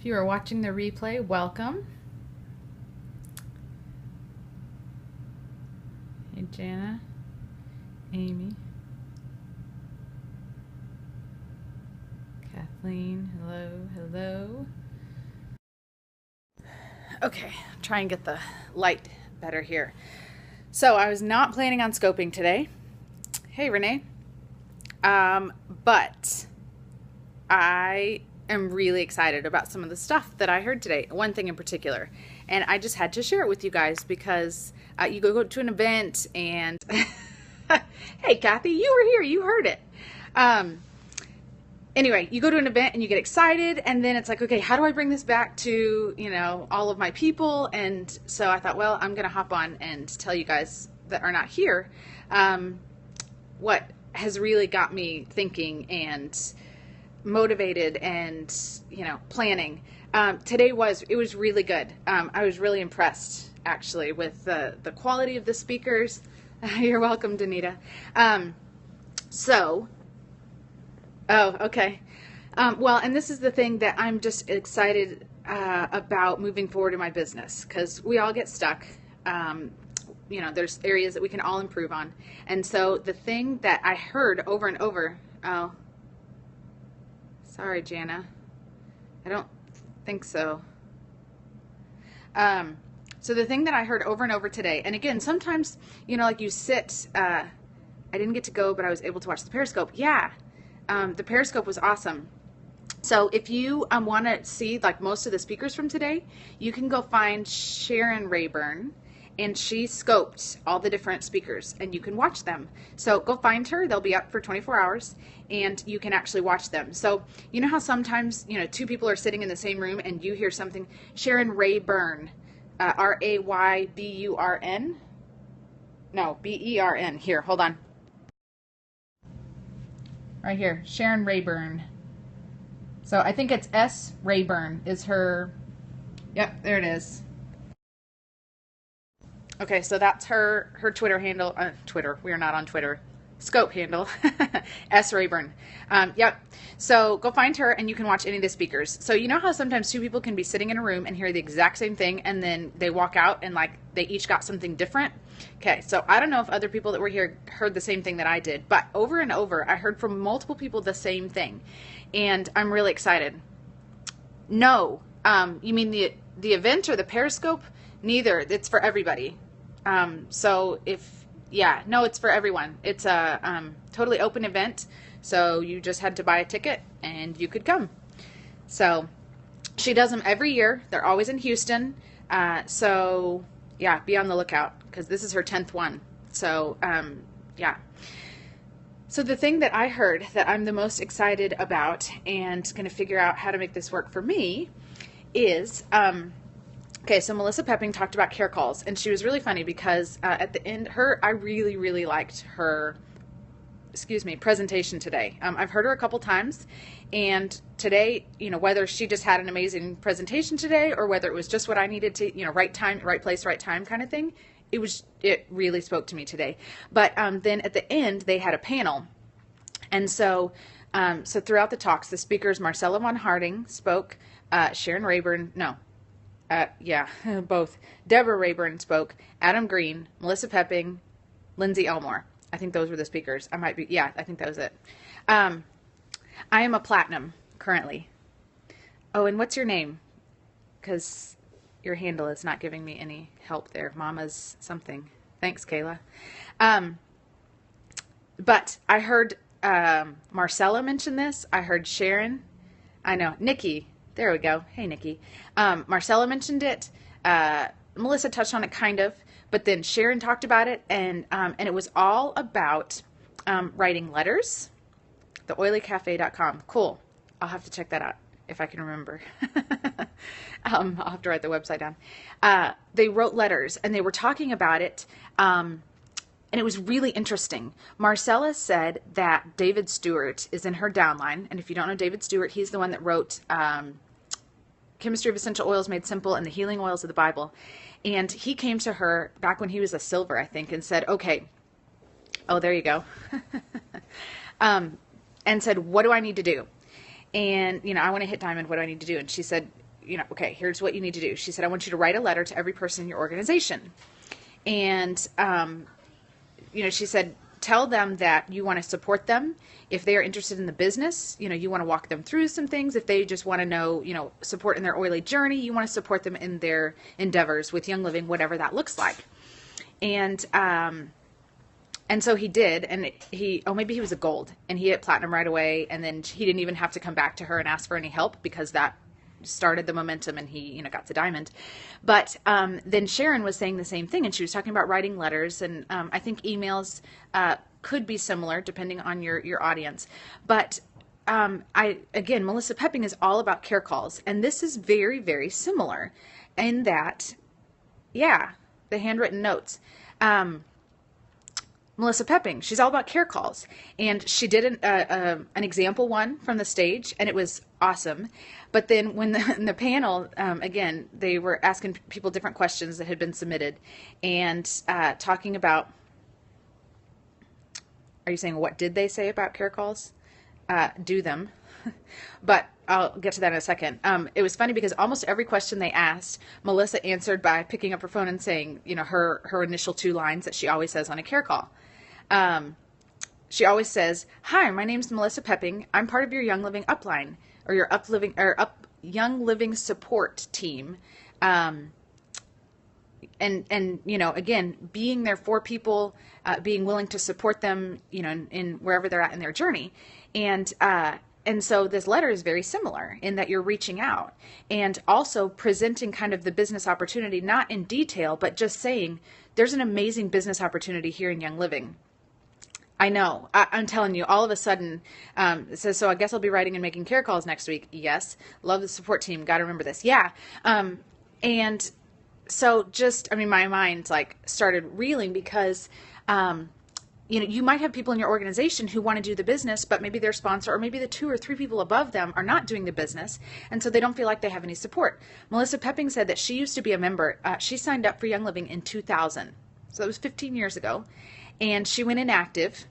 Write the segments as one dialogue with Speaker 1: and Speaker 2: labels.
Speaker 1: you are watching the replay, welcome. Hey, Jana, Amy, Kathleen, hello, hello. Okay, try and get the light better here. So I was not planning on scoping today. Hey, Renee. But I am really excited about some of the stuff that I heard today, one thing in particular. And I just had to share it with you guys because you go to an event and, hey, Kathy, you were here, you heard it. Anyway, you go to an event and you get excited, and then it's like, okay, how do I bring this back to, you know, all of my people? And so I thought, well, I'm going to hop on and tell you guys that are not here what has really got me thinking and motivated and, you know, planning. Today it was really good. I was really impressed, actually, with the quality of the speakers. You're welcome, Danita. Oh, okay. Well, and this is the thing that I'm just excited about moving forward in my business, because we all get stuck. You know, there's areas that we can all improve on. And so the thing that I heard over and over, oh, sorry, Jana, I don't think so. So the thing that I heard over and over today, and again, sometimes, you know, like you sit, I didn't get to go, but I was able to watch the Periscope. Yeah. The Periscope was awesome. So if you want to see like most of the speakers from today, you can go find Sharon Rayburn, and she scoped all the different speakers, and you can watch them. So go find her. They'll be up for 24 hours, and you can actually watch them. So you know how sometimes, you know, two people are sitting in the same room and you hear something, Sharon Rayburn, R-A-Y-B-U-R-N? No, B-E-R-N. Here, hold on. Right here, Sharon Rayburn. So I think it's S. Rayburn is her, yep, there it is. Okay, so that's her Twitter handle, Twitter, we are not on Twitter, Scope handle, S. Rayburn. Yep, so go find her and you can watch any of the speakers. So you know how sometimes two people can be sitting in a room and hear the exact same thing, and then they walk out and like they each got something different? Okay, so I don't know if other people that were here heard the same thing that I did, but over and over I heard from multiple people the same thing, and I'm really excited. No, you mean the event or the Periscope? Neither. It's for everybody. So no, it's for everyone. It's a totally open event, so you just had to buy a ticket and you could come. So she does them every year. They're always in Houston. So yeah, be on the lookout, because this is her 10th one. So yeah. So the thing that I heard that I'm the most excited about and going to figure out how to make this work for me is, okay, so Melissa Pepping talked about care calls, and she was really funny because at the end, I really, really liked her, presentation today. I've heard her a couple times, and today, you know, whether she just had an amazing presentation today or whether it was just what I needed to, you know, right time, right place, right time kind of thing, it really spoke to me today. But then at the end, they had a panel, and so throughout the talks, the speakers, Marcella von Harding spoke, Sharon Rayburn, both. Deborah Rayburn spoke, Adam Green, Melissa Pepping, Lindsay Elmore. I think those were the speakers. I think that was it. I am a platinum currently. Oh, and what's your name? Because your handle is not giving me any help there. Mama's something. Thanks, Kayla. But I heard Marcella mention this. I heard Sharon. I know. Nikki. There we go. Hey, Nikki. Marcella mentioned it. Melissa touched on it kind of, but then Sharon talked about it, and it was all about writing letters. Theoilycafe.com. Cool. I'll have to check that out if I can remember. I'll have to write the website down. They wrote letters, and they were talking about it, and it was really interesting. Marcella said that David Stewart is in her downline, and if you don't know David Stewart, he's the one that wrote Chemistry of Essential Oils Made Simple and the Healing Oils of the Bible. And he came to her back when he was a silver, I think, and said, okay, oh, there you go. And said, what do I need to do? And, you know, I want to hit diamond. What do I need to do? And she said, okay, here's what you need to do. She said, I want you to write a letter to every person in your organization. And, she said, tell them that you want to support them. If they are interested in the business, you want to walk them through some things. If they just want to know, support in their oily journey, you want to support them in their endeavors with Young Living, whatever that looks like. And so he did, and maybe he was a gold, and he hit platinum right away, and then he didn't even have to come back to her and ask for any help because that started the momentum, and he, got to diamond. But then Sharon was saying the same thing, and she was talking about writing letters, and I think emails could be similar depending on your audience. But Melissa Pepping is all about care calls, and this is very, very similar in that, the handwritten notes. Melissa Pepping, she's all about care calls, and she did an example one from the stage, and it was awesome. But then when in the panel, again, they were asking people different questions that had been submitted, and talking about, are you saying what did they say about care calls? Do them. But I'll get to that in a second. It was funny because almost every question they asked, Melissa answered by picking up her phone and saying, her initial 2 lines that she always says on a care call. She always says, "Hi, my name's Melissa Pepping. I'm part of your Young Living upline, or your Young Living support team." And again, being there for people, being willing to support them, in wherever they're at in their journey. And so this letter is very similar in that you're reaching out and also presenting kind of the business opportunity, not in detail, but just saying, there's an amazing business opportunity here in Young Living. I know. I'm telling you, all of a sudden, it says, so I guess I'll be writing and making care calls next week. Yes. Love the support team. Got to remember this. Yeah. And so my mind started reeling because, you might have people in your organization who want to do the business, but maybe their sponsor or maybe the 2 or 3 people above them are not doing the business. And so they don't feel like they have any support. Melissa Pepping said that she used to be a member. She signed up for Young Living in 2000. So that was 15 years ago. And she went inactive.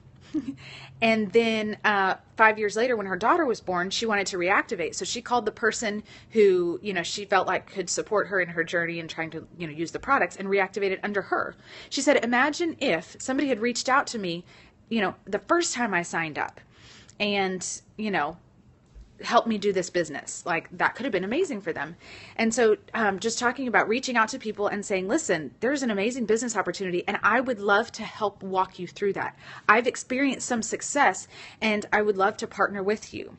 Speaker 1: And then 5 years later, when her daughter was born, she wanted to reactivate. So she called the person who, she felt like could support her in her journey and trying to, use the products, and reactivated under her. She said, imagine if somebody had reached out to me, the first time I signed up and, help me do this business. That could have been amazing for them. And so just talking about reaching out to people and saying, listen, there's an amazing business opportunity and I would love to help walk you through that. I've experienced some success and I would love to partner with you.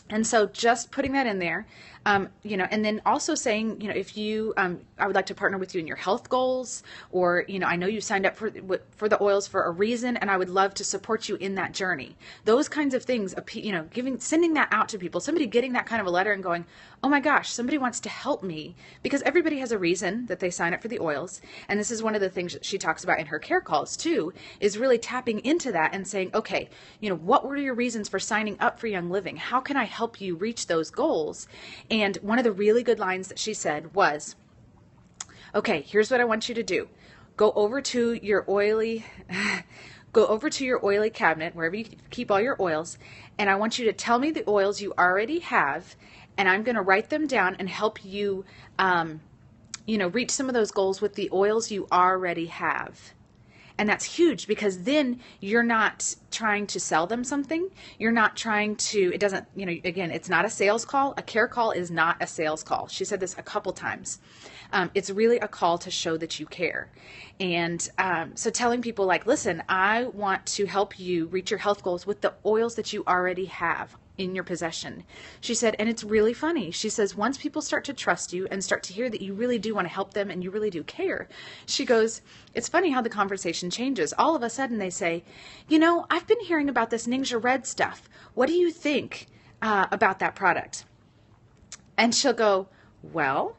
Speaker 1: And so just putting that in there, and then also saying, if you, I would like to partner with you in your health goals, or, I know you signed up for the oils for a reason, and I would love to support you in that journey. Those kinds of things, sending that out to people, somebody getting that kind of a letter and going, oh my gosh, somebody wants to help me, because everybody has a reason that they sign up for the oils. And this is one of the things that she talks about in her care calls too, is really tapping into that and saying, okay, what were your reasons for signing up for Young Living? How can I help you reach those goals? And one of the really good lines that she said was, okay, here's what I want you to do. Go over to your oily cabinet, wherever you keep all your oils, and I want you to tell me the oils you already have, and I'm going to write them down and help you, reach some of those goals with the oils you already have. And that's huge, because then you're not trying to sell them something. You're not trying to, it doesn't, again, it's not a sales call. A care call is not a sales call. She said this a couple times. It's really a call to show that you care. And so telling people listen, I want to help you reach your health goals with the oils that you already have in your possession. She said, and it's really funny. She says, once people start to trust you and start to hear that you really do want to help them and you really do care, she goes, it's funny how the conversation changes. All of a sudden they say, I've been hearing about this Ningxia Red stuff. What do you think about that product? And she'll go, well,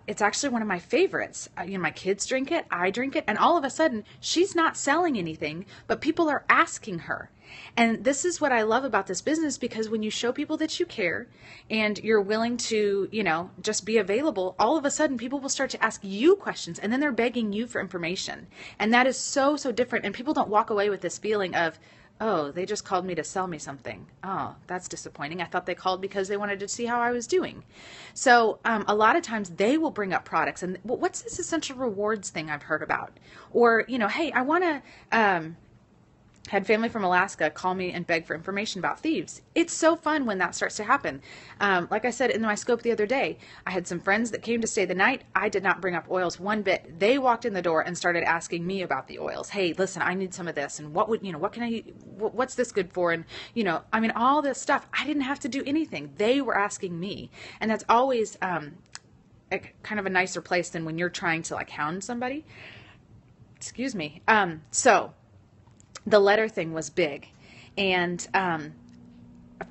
Speaker 1: it's actually one of my favorites. My kids drink it, I drink it, and all of a sudden she's not selling anything, but people are asking her. And this is what I love about this business, because when you show people that you care and you're willing to, just be available, all of a sudden people will start to ask you questions, and then they're begging you for information. And that is so, so different. And people don't walk away with this feeling of, Oh, they just called me to sell me something. Oh, that's disappointing. I thought they called because they wanted to see how I was doing. So a lot of times they will bring up products and what's this essential rewards thing I've heard about? Or, hey, I want to, had family from Alaska call me and beg for information about thieves. It's so fun when that starts to happen. Like I said in my scope the other day, I had some friends that came to stay the night. I did not bring up oils one bit. They walked in the door and started asking me about the oils. Hey, listen, I need some of this, and what's this good for? And all this stuff. I didn't have to do anything. They were asking me, and that's always kind of a nicer place than when you're trying to like hound somebody. Excuse me. So the letter thing was big. And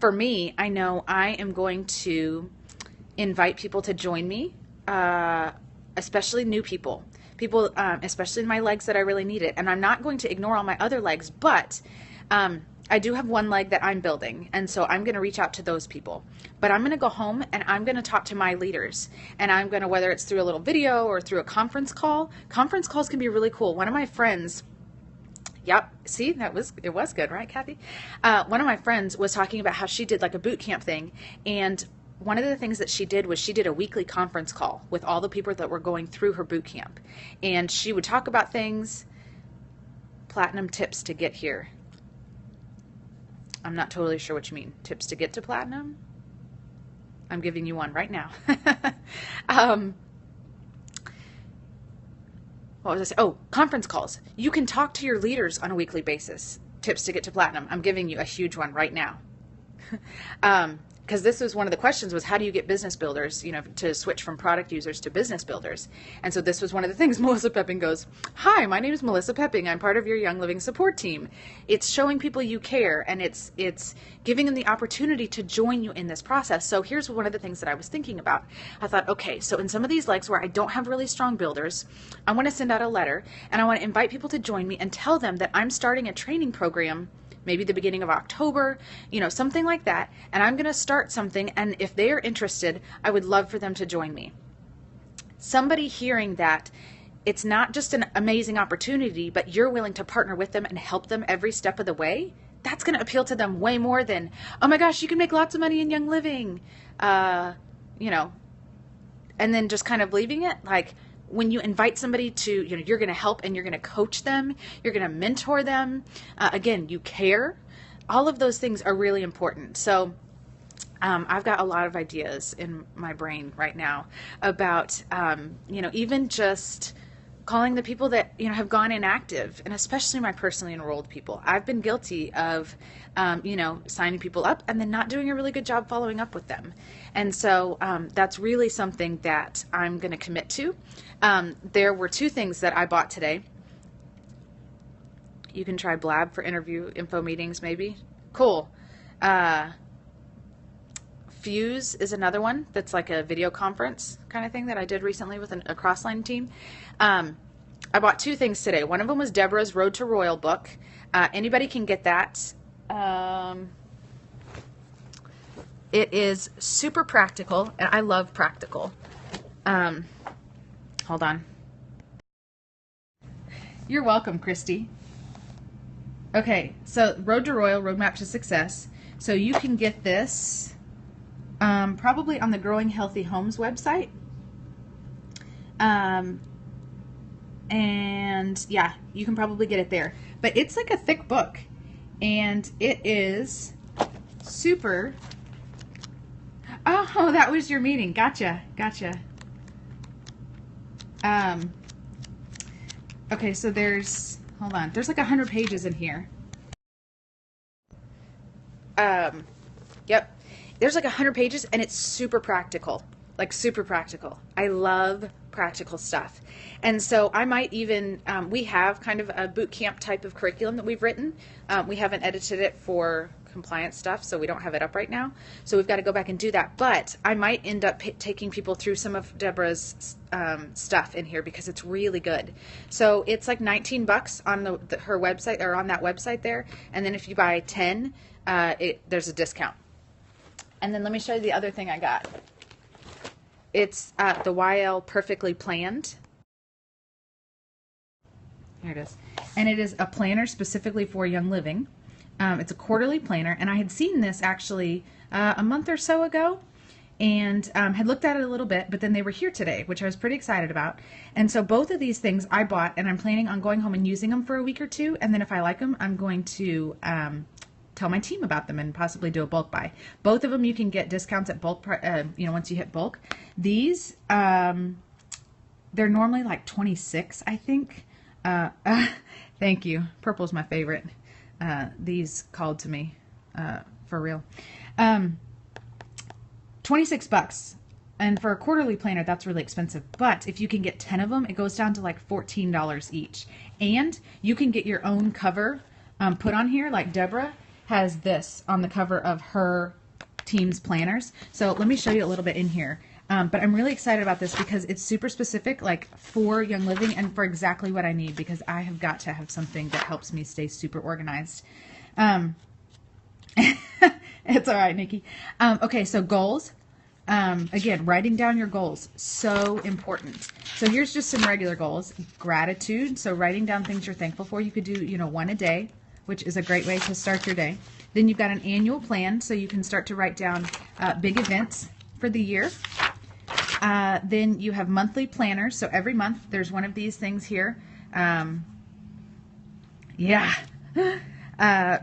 Speaker 1: for me, I know I am going to invite people to join me, especially new people, especially in my legs that I really need it. And I'm not going to ignore all my other legs, but I do have one leg that I'm building. And so I'm going to reach out to those people. But I'm going to go home and I'm going to talk to my leaders. And I'm going to, whether it's through a little video or through a conference call, conference calls can be really cool. One of my friends, yep. See, it was good, right, Kathy? One of my friends was talking about how she did like a boot camp thing. And one of the things that she did was she did a weekly conference call with all the people that were going through her boot camp. And she would talk about things, platinum tips to get here. I'm not totally sure what you mean. Tips to get to platinum? I'm giving you one right now. What was I saying? Oh, conference calls. You can talk to your leaders on a weekly basis. Tips to get to platinum. I'm giving you a huge one right now. Because this was one of the questions was how do you get business builders, to switch from product users to business builders? And so this was one of the things. Melissa Pepping goes, hi, my name is Melissa Pepping. I'm part of your Young Living support team. It's showing people you care, and it's giving them the opportunity to join you in this process. So here's one of the things that I was thinking about. I thought, okay, so in some of these legs where I don't have really strong builders, I want to send out a letter and I want to invite people to join me and tell them that I'm starting a training program, maybe the beginning of October, something like that. And I'm going to start something. And if they are interested, I would love for them to join me. Somebody hearing that it's not just an amazing opportunity, but you're willing to partner with them and help them every step of the way, that's going to appeal to them way more than, oh my gosh, you can make lots of money in Young Living, and then just kind of leaving it. Like, when you invite somebody to, you're going to help and you're going to coach them, you're going to mentor them. Again, you care. All of those things are really important. So I've got a lot of ideas in my brain right now about, even just calling the people that, have gone inactive, and especially my personally enrolled people. I've been guilty of, signing people up and then not doing a really good job following up with them. And so that's really something that I'm going to commit to. There were two things that I bought today. You can try Blab for interview info meetings, maybe. Cool. Fuse is another one that's like a video conference kind of thing that I did recently with a Crossline team. I bought two things today. One of them was Deborah's Road to Royal book. Anybody can get that. It is super practical, and I love practical. Hold on. You're welcome, Christy. Okay, so Road to Royal, Roadmap to Success. So you can get this probably on the Growing Healthy Homes website. And yeah, you can probably get it there. But it's like a thick book, and it is super. Oh, that was your meeting. Gotcha. Okay, so hold on. There's like 100 pages in here. Yep. There's like 100 pages, and it's super practical. Like super practical. I love practical stuff. And so I might even, we have kind of a boot camp type of curriculum that we've written. We haven't edited it for compliance stuff, so we don't have it up right now. So we've got to go back and do that. But I might end up taking people through some of Deborah's stuff in here because it's really good. So it's like $19 on her website, or on that website there. And then if you buy 10, there's a discount. And then let me show you the other thing I got. It's the YL Perfectly Planned. Here it is. And it is a planner specifically for Young Living. It's a quarterly planner, and I had seen this actually a month or so ago, and had looked at it a little bit, but then they were here today, which I was pretty excited about. And so both of these things I bought, and I'm planning on going home and using them for a week or two, and then if I like them, I'm going to tell my team about them and possibly do a bulk buy. Both of them you can get discounts at bulk, once you hit bulk. These, they're normally like 26, I think. Thank you. Purple's my favorite. These called to me, for real. 26 bucks. And for a quarterly planner, that's really expensive. But if you can get 10 of them, it goes down to like $14 each. And you can get your own cover put on here. Like Deborah has this on the cover of her team's planners. So let me show you a little bit in here. But I'm really excited about this because it's super specific, like for Young Living and for exactly what I need, because I have got to have something that helps me stay super organized. It's all right, Nikki. Okay, so goals. Again, writing down your goals, so important. So here's just some regular goals. Gratitude, so writing down things you're thankful for. You could do, one a day, which is a great way to start your day. Then you've got an annual plan, so you can start to write down big events for the year. Then you have monthly planners, so every month there's one of these things here.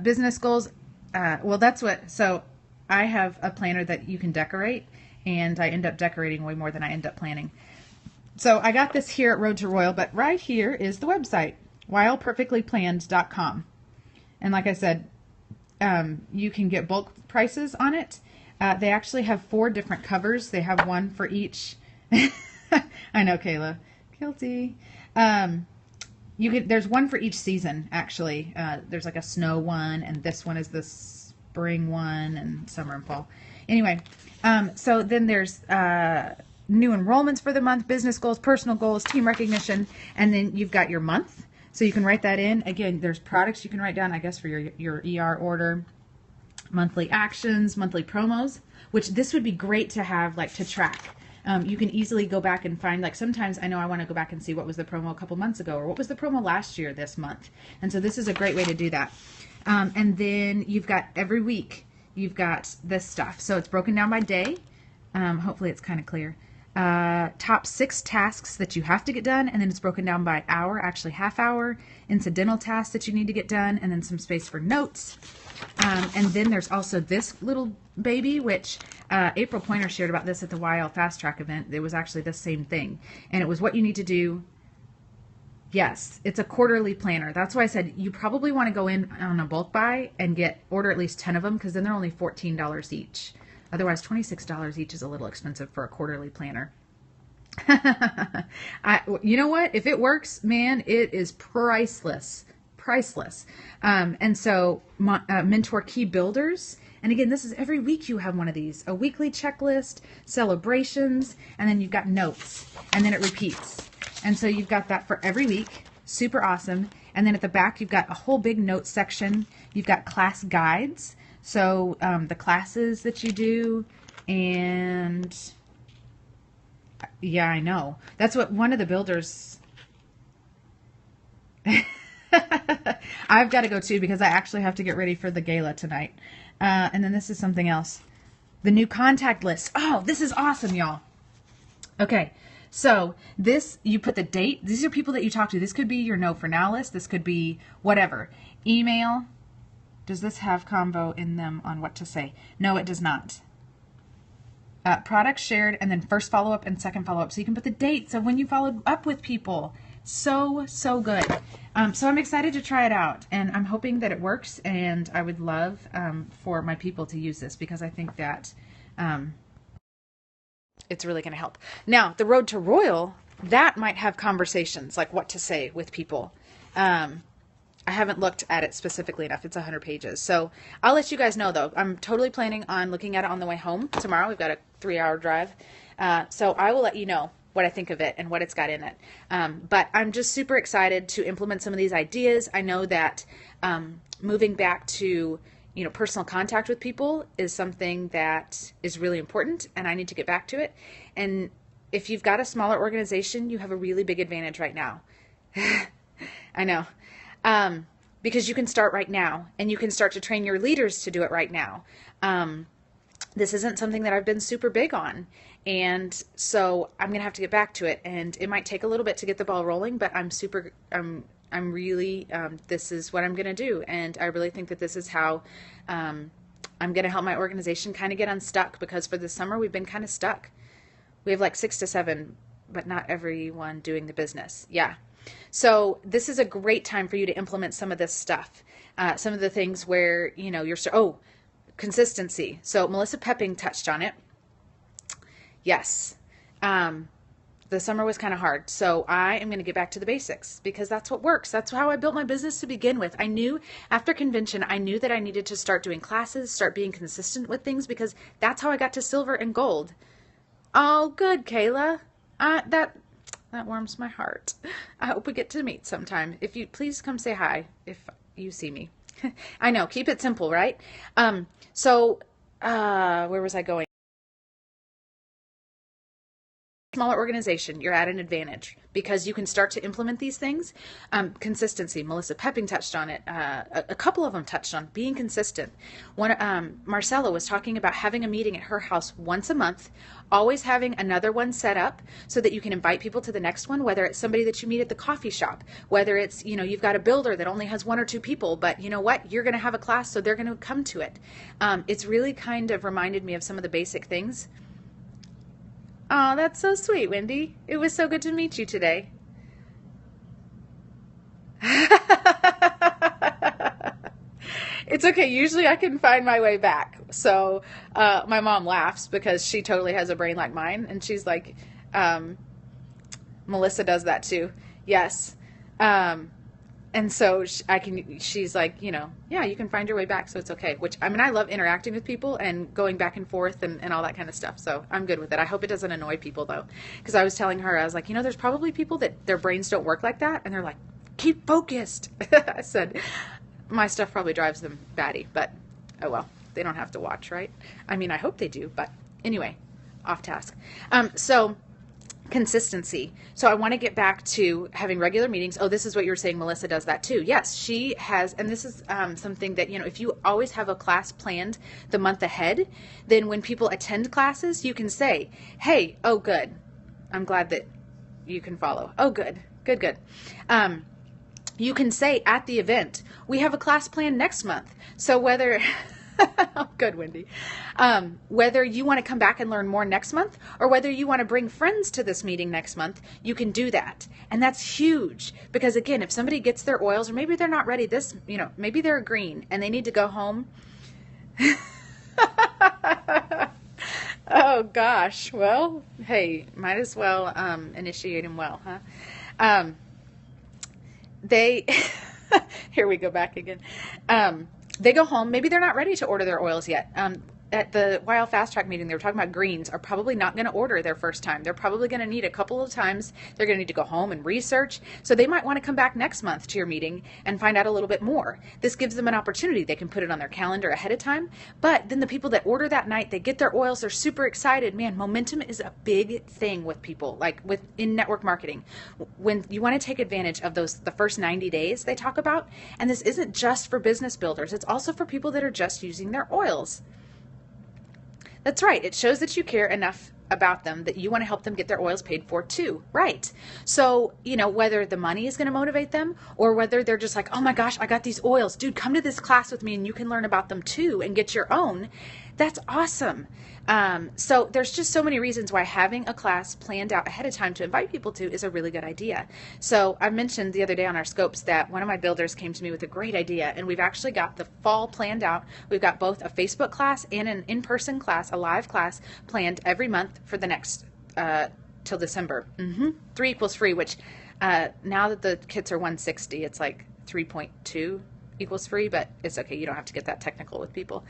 Speaker 1: Business goals. So I have a planner that you can decorate, and I end up decorating way more than I end up planning. So I got this here at Road to Royal, but right here is the website, whileperfectlyplanned.com. And like I said, you can get bulk prices on it. They actually have 4 different covers. They have one for each. I know, Kayla. Guilty. There's one for each season, actually. There's like a snow one, and this one is the spring one, and summer and fall. Anyway, so then there's new enrollments for the month, business goals, personal goals, team recognition, and then you've got your month. So you can write that in. Again, there's products you can write down, I guess, for your ER order. Monthly actions, monthly promos, which this would be great to have, like, to track. You can easily go back and find, like, sometimes I know I want to go back and see what was the promo a couple months ago, or what was the promo last year this month. And so this is a great way to do that. And then you've got every week, you've got this stuff. So it's broken down by day. Hopefully it's kind of clear. Top 6 tasks that you have to get done, and then it's broken down by hour, actually half hour, incidental tasks that you need to get done, and then some space for notes. And then there's also this little baby, which April Pointer shared about this at the YL Fast Track event. It was actually the same thing. And it was what you need to do. Yes, it's a quarterly planner. That's why I said you probably want to go in on a bulk buy and order at least 10 of them, because then they're only $14 each. Otherwise, $26 each is a little expensive for a quarterly planner. You know what? If it works, man, it is priceless. Priceless. And so mentor key builders. And again, this is every week you have one of these. A weekly checklist, celebrations, and then you've got notes. And then it repeats. And so you've got that for every week. Super awesome. And then at the back, you've got a whole big notes section. You've got class guides. So the classes that you do, and yeah, I know. That's what one of the builders... I've got to go too, because I actually have to get ready for the gala tonight. And then this is something else. The new contact list. Oh, this is awesome, y'all. Okay, so this, you put the date. These are people that you talk to. This could be your no for now list. This could be whatever. Email. Does this have convo in them on what to say? No, it does not. Products shared, and then first follow-up and second follow-up. So you can put the dates of when you followed up with people. So good. So I'm excited to try it out, and I'm hoping that it works, and I would love for my people to use this, because I think that it's really going to help. Now, the Road to Royal, that might have conversations, like what to say with people. I haven't looked at it specifically enough. It's 100 pages. So I'll let you guys know, though. I'm totally planning on looking at it on the way home tomorrow. We've got a 3-hour drive. So I will let you know what I think of it and what it's got in it. But I'm just super excited to implement some of these ideas. I know that moving back to personal contact with people is something that is really important, and I need to get back to it. And if you've got a smaller organization, you have a really big advantage right now. I know. because you can start right now, and you can start to train your leaders to do it right now. This isn't something that I've been super big on, and so I'm gonna have to get back to it, and it might take a little bit to get the ball rolling, but I'm really this is what I'm gonna do, and I really think that this is how I'm gonna help my organization kind of get unstuck, because for the summer we've been kind of stuck. We have like 6 to 7, but not everyone doing the business. Yeah. So this is a great time for you to implement some of this stuff. Some of the things where, consistency. So Melissa Pepping touched on it. Yes. The summer was kind of hard. So I am going to get back to the basics, because that's what works. That's how I built my business to begin with. I knew after convention, I knew that I needed to start doing classes, start being consistent with things, because that's how I got to silver and gold. Oh, good, Kayla. That warms my heart. I hope we get to meet sometime. If you please come say hi if you see me. I know, keep it simple, right? Where was I going? Smaller organization, you're at an advantage because you can start to implement these things. Consistency. Melissa Pepping touched on it. A couple of them touched on being consistent. Marcella was talking about having a meeting at her house once a month, always having another one set up so that you can invite people to the next one, whether it's somebody that you meet at the coffee shop, whether it's, you've got a builder that only has 1 or 2 people, but you know what? You're going to have a class, so they're going to come to it. It's really kind of reminded me of some of the basic things. Oh, that's so sweet, Wendy. It was so good to meet you today. It's okay. Usually I can find my way back. So my mom laughs because she totally has a brain like mine. And she's like, Melissa does that too. Yes. And so she's like, yeah, you can find your way back, so it's okay. Which, I love interacting with people and going back and forth and all that kind of stuff. So I'm good with it. I hope it doesn't annoy people, though. Because I was telling her, I was like, there's probably people that their brains don't work like that. And they're like, keep focused. I said, my stuff probably drives them batty. But, oh well, they don't have to watch, right? I hope they do. But anyway, off task. Consistency. So I want to get back to having regular meetings. Oh, this is what you were saying. Melissa does that too. Yes, she has. And this is something that, if you always have a class planned the month ahead, then when people attend classes, you can say, hey, oh, good. I'm glad that you can follow. Oh, good. Good, good. You can say at the event, we have a class planned next month. So whether... Oh, good, Wendy. Whether you want to come back and learn more next month, or whether you want to bring friends to this meeting next month, you can do that. And that's huge because, again, if somebody gets their oils, or maybe they're not ready maybe they're green and they need to go home. Oh, gosh. Well, hey, might as well initiate them well, huh? Here we go back again. They go home. Maybe they're not ready to order their oils yet. At the Wild Fast Track meeting, they were talking about greens are probably not going to order their first time. They're probably going to need a couple of times. They're going to need to go home and research. So they might want to come back next month to your meeting and find out a little bit more. This gives them an opportunity. They can put it on their calendar ahead of time. But then the people that order that night, they get their oils. They're super excited. Man, momentum is a big thing with people, like in network marketing. When you want to take advantage of the first 90 days they talk about, and this isn't just for business builders. It's also for people that are just using their oils. That's right. It shows that you care enough about them that you want to help them get their oils paid for too. Right. So, whether the money is going to motivate them or whether they're just like, oh my gosh, I got these oils. Dude, come to this class with me and you can learn about them too and get your own. That's awesome. So there's just so many reasons why having a class planned out ahead of time to invite people to is a really good idea. So I mentioned the other day on our scopes that one of my builders came to me with a great idea, and we've actually got the fall planned out. We've got both a Facebook class and an in-person class, a live class planned every month for the next till December. 3 equals free, which now that the kits are 160, it's like 3.2 equals free, but it's okay. You don't have to get that technical with people.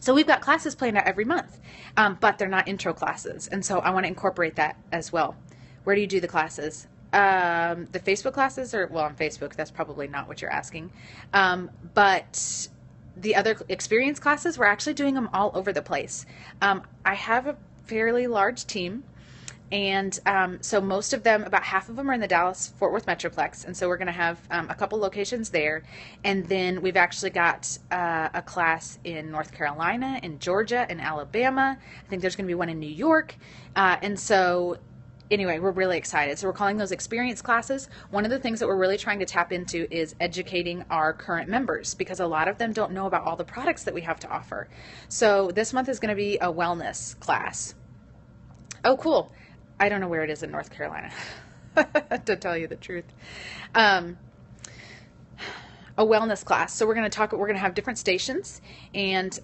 Speaker 1: So we've got classes planned out every month, but they're not intro classes. And so I want to incorporate that as well. Where do you do the classes? The Facebook classes on Facebook, that's probably not what you're asking. But the other experience classes, we're actually doing them all over the place. I have a fairly large team. And so most of them, about half of them, are in the Dallas-Fort Worth Metroplex. And so we're going to have a couple locations there. And then we've actually got a class in North Carolina, in Georgia, in Alabama. I think there's going to be one in New York. And so anyway, we're really excited. So we're calling those experience classes. One of the things that we're really trying to tap into is educating our current members, because a lot of them don't know about all the products that we have to offer. So this month is going to be a wellness class. Oh, cool. I don't know where it is in North Carolina, to tell you the truth. A wellness class. So we're going to have different stations, and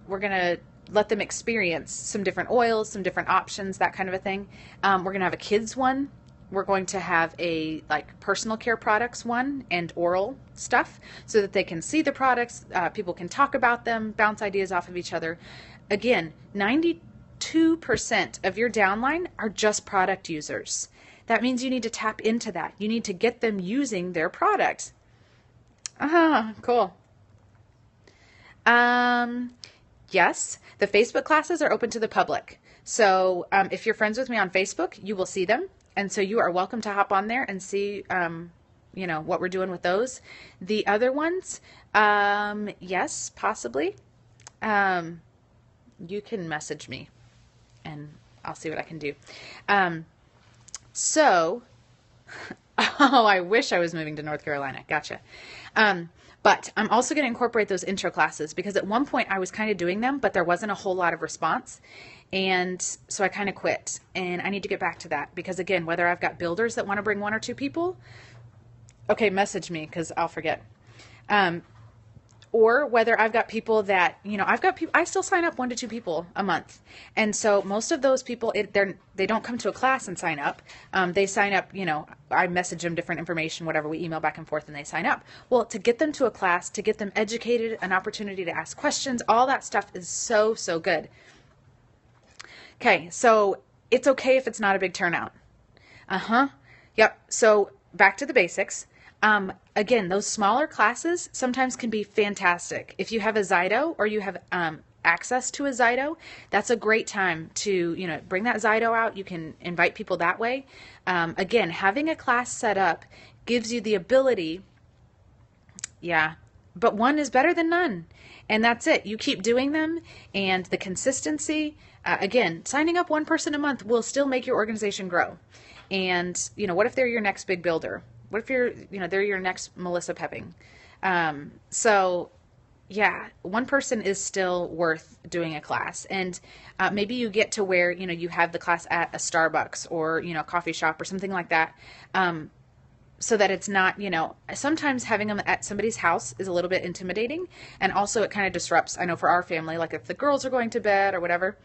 Speaker 1: we're going to let them experience some different oils, some different options, that kind of a thing. We're going to have a kids one. We're going to have a personal care products one and oral stuff, so that they can see the products. People can talk about them, bounce ideas off of each other. Again, 92% of your downline are just product users. That means you need to tap into that. You need to get them using their product. Cool. Yes, the Facebook classes are open to the public. So if you're friends with me on Facebook, you will see them. And so you are welcome to hop on there and see, what we're doing with those. The other ones, yes, possibly. You can message me and I'll see what I can do. I wish I was moving to North Carolina. Gotcha. But I'm also going to incorporate those intro classes, because at one point I was kind of doing them, but there wasn't a whole lot of response. And so I kind of quit, and I need to get back to that, because again, whether I've got builders that want to bring 1 or 2 people, okay, message me, because I'll forget. Or whether I've got people that, I still sign up 1 to 2 people a month. And so most of those people, they don't come to a class and sign up. They sign up, I message them different information, whatever, we email back and forth, and they sign up. Well, to get them to a class, to get them educated, an opportunity to ask questions, all that stuff is so, so good. Okay, so it's okay if it's not a big turnout. Yep, so back to the basics. Again, those smaller classes sometimes can be fantastic. If you have a Zydo, or you have access to a Zydo, that's a great time to, bring that Zydo out. You can invite people that way. Again, having a class set up gives you the ability, but one is better than none. And that's it. You keep doing them, and the consistency, again, signing up 1 person a month will still make your organization grow. And, what if they're your next big builder? What if they're your next Melissa Pepping? So yeah, 1 person is still worth doing a class. And maybe you get to where, you have the class at a Starbucks or, a coffee shop or something like that. So that it's not, sometimes having them at somebody's house is a little bit intimidating. And also it kind of disrupts, I know for our family, like if the girls are going to bed or whatever.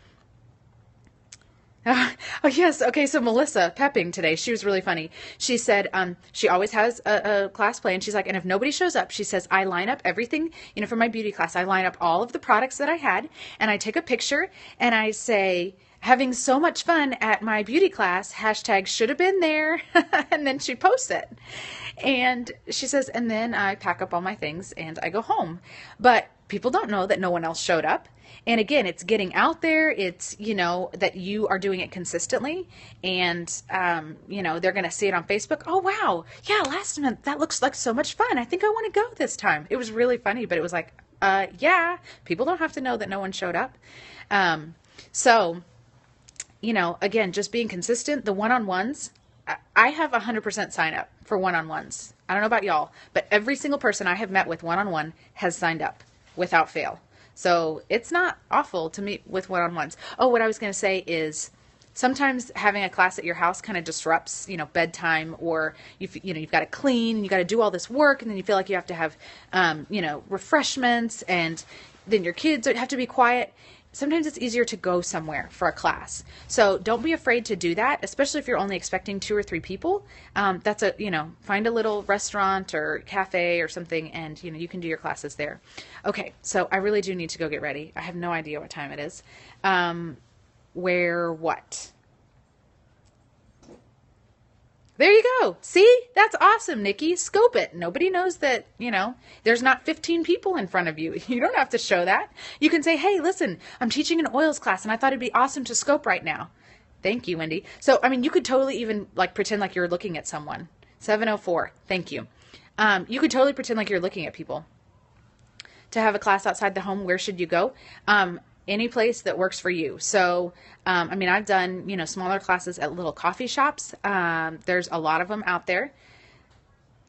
Speaker 1: Oh, yes. Okay. So Melissa Pepping today, she was really funny. She said she always has a class plan. She's like, and if nobody shows up, she says, I line up everything, for my beauty class. I line up all of the products that I had, and I take a picture, and I say, having so much fun at my beauty class, hashtag should have been there. And then she posts it. And she says, and then I pack up all my things and I go home. But people don't know that no one else showed up. And again, it's getting out there. It's, that you are doing it consistently, and, they're going to see it on Facebook. Oh, wow. Yeah. Last month, that looks like so much fun. I think I want to go this time. It was really funny, but it was like, people don't have to know that no one showed up. So, again, just being consistent, the one-on-ones, I have 100% sign up for one-on-ones. I don't know about y'all, but every single person I have met with one-on-one has signed up without fail. So it's not awful to meet with one-on-ones. Oh, what I was going to say is sometimes having a class at your house kind of disrupts, bedtime, or you've got to clean, and you got to do all this work, and then you feel like you have to have, refreshments, and then your kids have to be quiet. Sometimes it's easier to go somewhere for a class. So don't be afraid to do that, especially if you're only expecting 2 or 3 people. That's find a little restaurant or cafe or something, and, you can do your classes there. Okay, so I really do need to go get ready. I have no idea what time it is. What? There you go. See? That's awesome, Nikki. Scope it. Nobody knows that, there's not 15 people in front of you. You don't have to show that. You can say, hey, listen, I'm teaching an oils class, and I thought it'd be awesome to scope right now. Thank you, Wendy. So, I mean, you could totally even like pretend like you're looking at someone. 704. Thank you. You could totally pretend like you're looking at people. To have a class outside the home, where should you go? Any place that works for you. So, I mean, I've done, smaller classes at little coffee shops. There's a lot of them out there.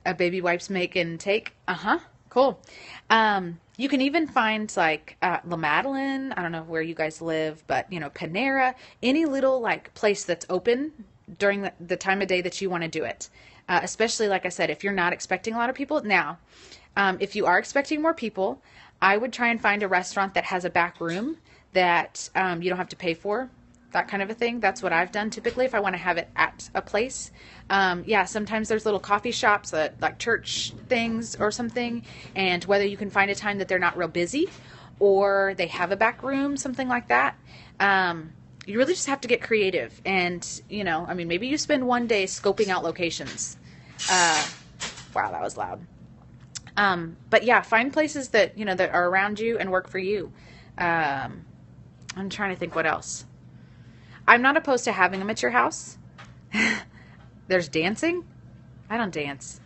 Speaker 1: A baby wipes make and take. Cool. You can even find like La Madeleine. I don't know where you guys live, but Panera, any little like place that's open during the time of day that you want to do it. Especially, like I said, if you're not expecting a lot of people. Now, if you are expecting more people, I would try and find a restaurant that has a back room that you don't have to pay for, that kind of a thing. That's what I've done typically if I want to have it at a place. Sometimes there's little coffee shops, like church things or something, and whether you can find a time that they're not real busy or they have a back room, something like that. You really just have to get creative. And, I mean, maybe you spend one day scoping out locations. Wow, that was loud. But yeah, find places that, that are around you and work for you. I'm trying to think what else. I'm not opposed to having them at your house. There's dancing. I don't dance.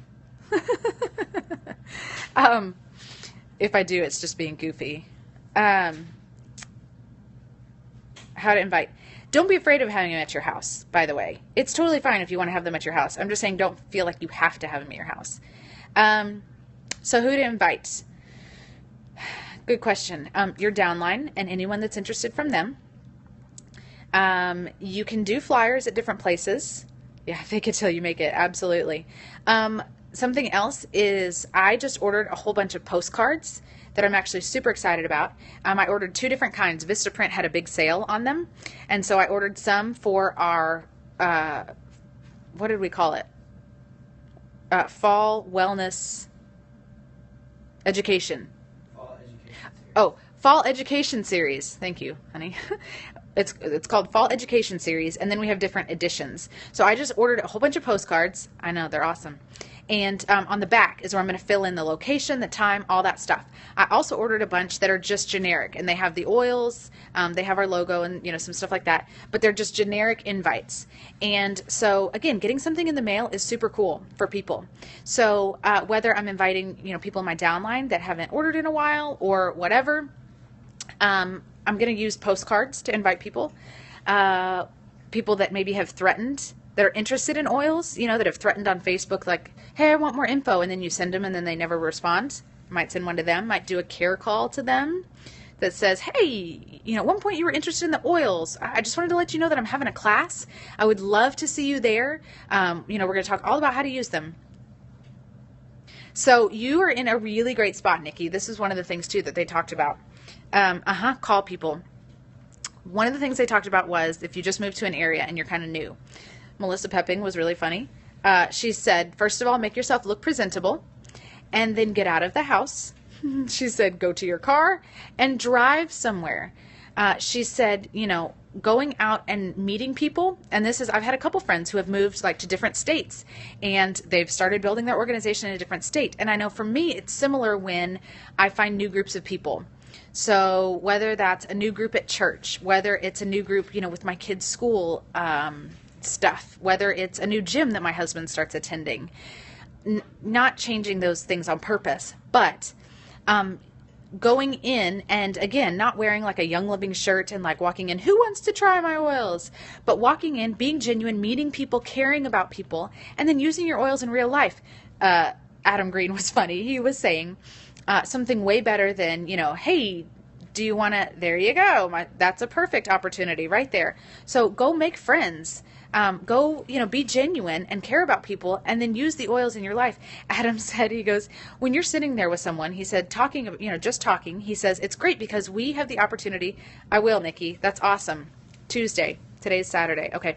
Speaker 1: If I do, it's just being goofy. How to invite. Don't be afraid of having them at your house, by the way. It's totally fine if you want to have them at your house. I'm just saying don't feel like you have to have them at your house. So who to invite? Good question. Your downline and anyone that's interested from them. You can do flyers at different places. Yeah, fake it till you make it. Absolutely. Something else is I just ordered a whole bunch of postcards that I'm actually super excited about. I ordered 2 different kinds. Vistaprint had a big sale on them. And so I ordered some for our, what did we call it? Fall wellness education. Fall education series. Thank you, honey. It's called Fall Education Series, and then we have different editions. So I just ordered a whole bunch of postcards. I know, they're awesome. And on the back is where I'm going to fill in the location, the time, all that stuff. I also ordered a bunch that are just generic, and they have the oils, they have our logo and some stuff like that, but they're just generic invites. And so again, getting something in the mail is super cool for people. So whether I'm inviting people in my downline that haven't ordered in a while or whatever, I'm going to use postcards to invite people. People that maybe have threatened, that are interested in oils, that have threatened on Facebook, like, hey, I want more info. And then you send them and then they never respond. Might send one to them, might do a care call to them that says, hey, at one point you were interested in the oils. I just wanted to let you know that I'm having a class. I would love to see you there. We're going to talk all about how to use them. So you are in a really great spot, Nikki. This is one of the things too that they talked about. Call people. One of the things they talked about was if you just moved to an area and you're kind of new. Melissa Pepping was really funny. She said, first of all, make yourself look presentable and then get out of the house. She said, go to your car and drive somewhere. She said, going out and meeting people. And I've had a couple friends who have moved to different states and they've started building their organization in a different state. And I know for me, it's similar when I find new groups of people. So whether that's a new group at church, whether it's a new group, with my kids' school stuff, whether it's a new gym that my husband starts attending, not changing those things on purpose, but going in and again, not wearing like a Young Living shirt and like walking in, who wants to try my oils? But walking in, being genuine, meeting people, caring about people, and then using your oils in real life. Adam Green was funny. He was saying, something way better than, hey, do you want to, there you go. That's a perfect opportunity right there. So go make friends, go, be genuine and care about people and then use the oils in your life. Adam said, he goes, when you're sitting there with someone, he said, talking, just talking, he says, it's great because we have the opportunity. I will, Nikki. That's awesome. Tuesday. Today's Saturday. Okay.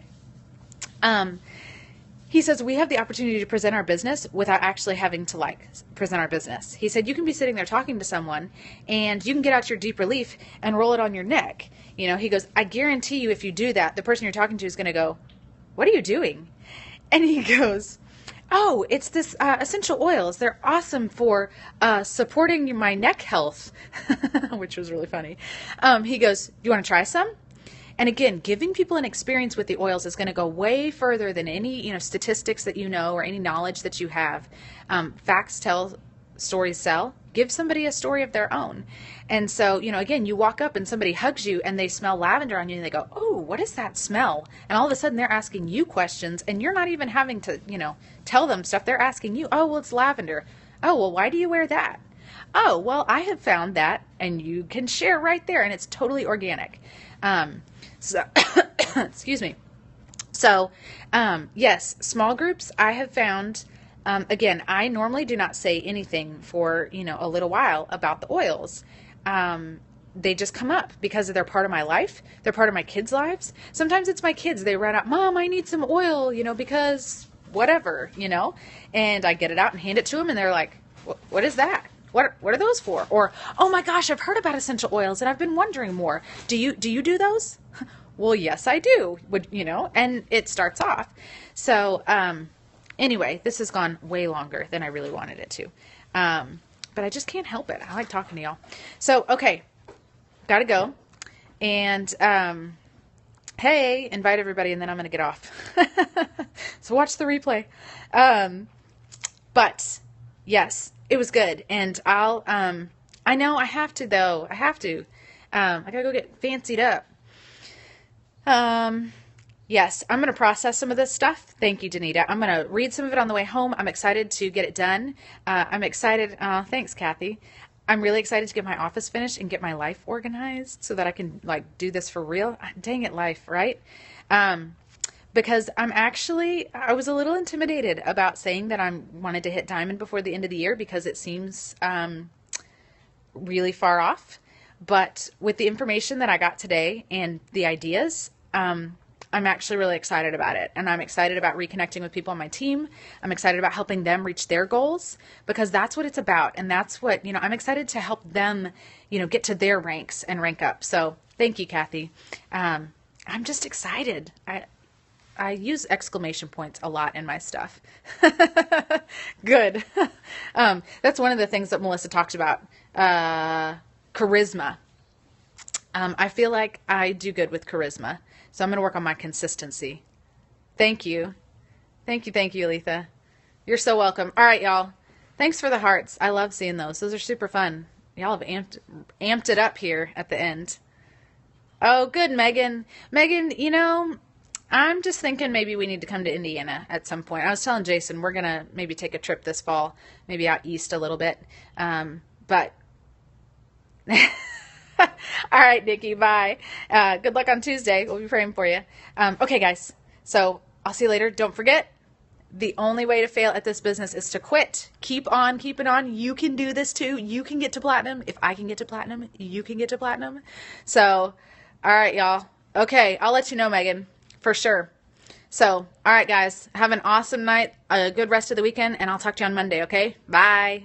Speaker 1: He says, we have the opportunity to present our business without actually having to present our business. He said, you can be sitting there talking to someone and you can get out your deep relief and roll it on your neck. He goes, I guarantee you if you do that, the person you're talking to is going to go, what are you doing? And he goes, oh, it's this essential oils. They're awesome for supporting my neck health, which was really funny. He goes, do you want to try some? And again, giving people an experience with the oils is going to go way further than any, statistics that or any knowledge that you have. Facts tell, stories sell. Give somebody a story of their own. And so, again, you walk up and somebody hugs you and they smell lavender on you and they go, oh, what is that smell? And all of a sudden they're asking you questions and you're not even having to, tell them stuff. They're asking you, oh, well, it's lavender. Oh, well, why do you wear that? Oh, well, I have found that, and you can share right there, and it's totally organic. So, excuse me. So, yes, small groups I have found, again, I normally do not say anything for, a little while about the oils. They just come up because they're part of my life. They're part of my kids' lives. Sometimes it's my kids. They run out, Mom, I need some oil, because whatever, and I get it out and hand it to them, and they're like, what is that? What are those for? Or, oh my gosh, I've heard about essential oils and I've been wondering more. Do you do those? Well, yes, I do. And it starts off. So, anyway, this has gone way longer than I really wanted it to. But I just can't help it. I like talking to y'all. So, okay, gotta go. And, hey, invite everybody and then I'm going to get off. So watch the replay. But yes, it was good. And I know I have to though. I gotta go get fancied up. Yes, I'm going to process some of this stuff. Thank you, Danita. I'm going to read some of it on the way home. I'm excited to get it done. I'm excited. Thanks, Kathy. I'm really excited to get my office finished and get my life organized so that I can do this for real. Dang it, life, right? Because I was a little intimidated about saying that I wanted to hit diamond before the end of the year because it seems really far off. But with the information that I got today and the ideas, I'm actually really excited about it. And I'm excited about reconnecting with people on my team. I'm excited about helping them reach their goals because that's what it's about. And that's what, I'm excited to help them, get to their ranks and rank up. So thank you, Kathy. I'm just excited. I use exclamation points a lot in my stuff. Good. That's one of the things that Melissa talked about. Charisma. I feel like I do good with charisma. So I'm going to work on my consistency. Thank you. Thank you, Letha. You're so welcome. All right, y'all. Thanks for the hearts. I love seeing those. Those are super fun. Y'all have amped it up here at the end. Oh, good, Megan. Megan, I'm just thinking maybe we need to come to Indiana at some point. I was telling Jason we're going to maybe take a trip this fall, maybe out east a little bit. But all right, Nikki, bye. Good luck on Tuesday. We'll be praying for you. Okay, guys. So I'll see you later. Don't forget, the only way to fail at this business is to quit. Keep on keeping on. You can do this too. You can get to platinum. If I can get to platinum, you can get to platinum. So, all right, y'all. Okay, I'll let you know, Megan, for sure. So, all right, guys. Have an awesome night, a good rest of the weekend, and I'll talk to you on Monday, okay? Bye.